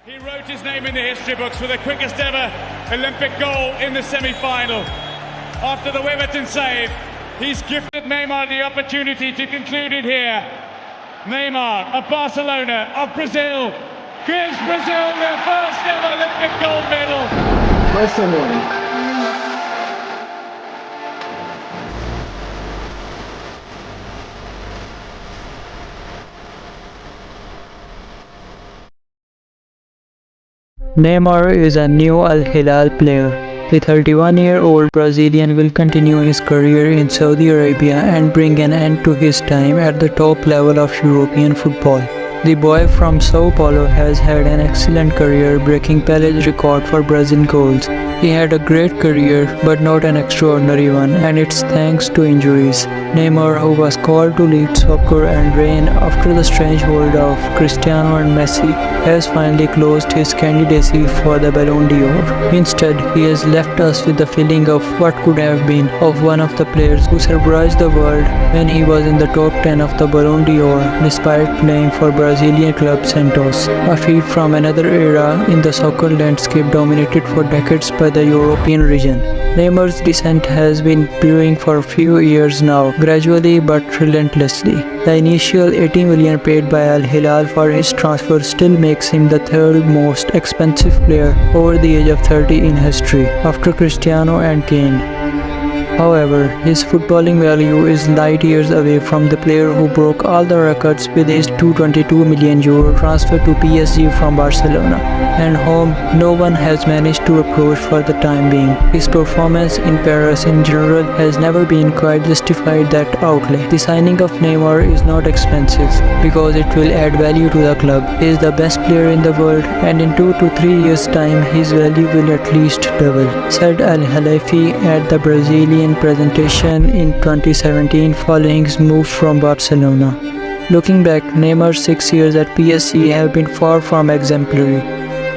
He wrote his name in the history books for the quickest ever Olympic goal in the semi-final. After the Wimbledon save, he's gifted Neymar the opportunity to conclude it here. Neymar of Barcelona, of Brazil, gives Brazil their first ever Olympic gold medal. Barcelona. Neymar is a new Al Hilal player. The 31-year-old Brazilian will continue his career in Saudi Arabia and bring an end to his time at the top level of European football. The boy from São Paulo has had an excellent career, breaking Pele's record for Brazil goals. He had a great career, but not an extraordinary one, and it's thanks to injuries. Neymar, who was called to lead soccer and reign after the strange hold of Cristiano and Messi, has finally closed his candidacy for the Ballon d'Or. Instead, he has left us with the feeling of what could have been of one of the players who surprised the world when he was in the top 10 of the Ballon d'Or despite playing for Brazilian club Santos, a feat from another era in the soccer landscape dominated for decades by the European region. Neymar's descent has been brewing for a few years now, gradually but relentlessly. The initial 80 million paid by Al Hilal for his transfer still makes him the third most expensive player over the age of 30 in history, after Cristiano and Kane. However, his footballing value is light years away from the player who broke all the records with his €222 million transfer to PSG from Barcelona, and whom no one has managed to approach for the time being. His performance in Paris in general has never been quite justified that outlay. The signing of Neymar is not expensive because it will add value to the club. He is the best player in the world, and in 2 to 3 years' time his value will at least double, said Al Halafi at the Brazilian presentation in 2017 following his move from Barcelona. Looking back, Neymar's 6 years at PSG have been far from exemplary.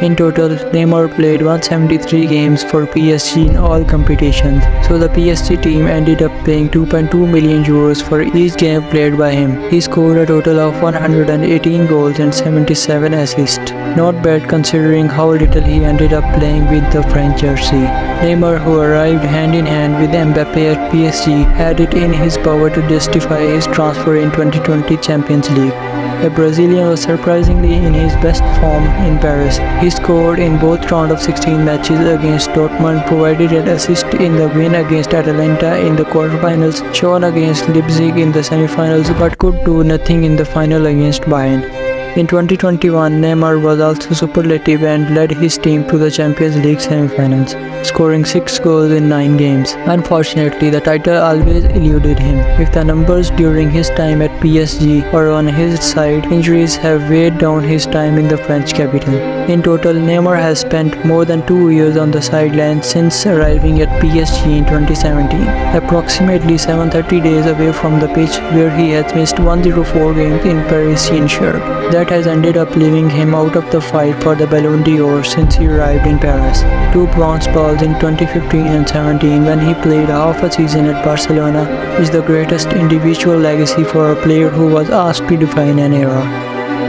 In total, Neymar played 173 games for PSG in all competitions, so the PSG team ended up paying €2.2 million for each game played by him. He scored a total of 118 goals and 77 assists. Not bad considering how little he ended up playing with the French jersey. Neymar, who arrived hand in hand with Mbappe at PSG, had it in his power to justify his transfer in 2020 Champions League. The Brazilian was surprisingly in his best form in Paris. He scored in both round of 16 matches against Dortmund, provided an assist in the win against Atalanta in the quarterfinals, shone against Leipzig in the semifinals, but could do nothing in the final against Bayern. In 2021, Neymar was also superlative and led his team to the Champions League semi-finals, scoring 6 goals in 9 games. Unfortunately, the title always eluded him. If the numbers during his time at PSG were on his side, injuries have weighed down his time in the French capital. In total, Neymar has spent more than 2 years on the sidelines since arriving at PSG in 2017, approximately 730 days away from the pitch, where he has missed 104 games in Parisian shirt. That has ended up leaving him out of the fight for the Ballon d'Or since he arrived in Paris. 2 bronze balls in 2015 and 17 when he played half a season at Barcelona is the greatest individual legacy for a player who was asked to define an era.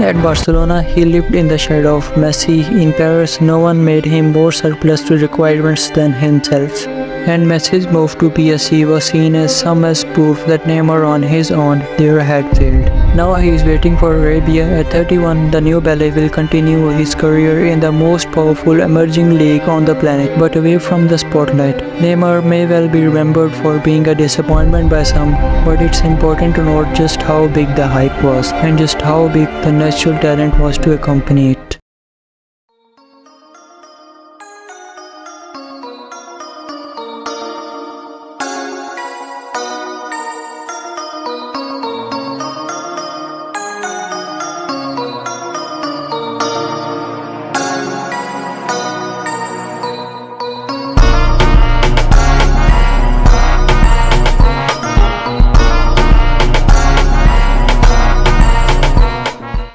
At Barcelona, he lived in the shadow of Messi. In Paris, no one made him more surplus to requirements than himself, and Messi's move to PSG was seen as some as proof that Neymar on his own there had failed. Now he is waiting for Arabia. At 31, the new ballet will continue his career in the most powerful emerging league on the planet, but away from the spotlight. Neymar may well be remembered for being a disappointment by some, but it's important to note just how big the hype was and just how big the natural talent was to accompany it.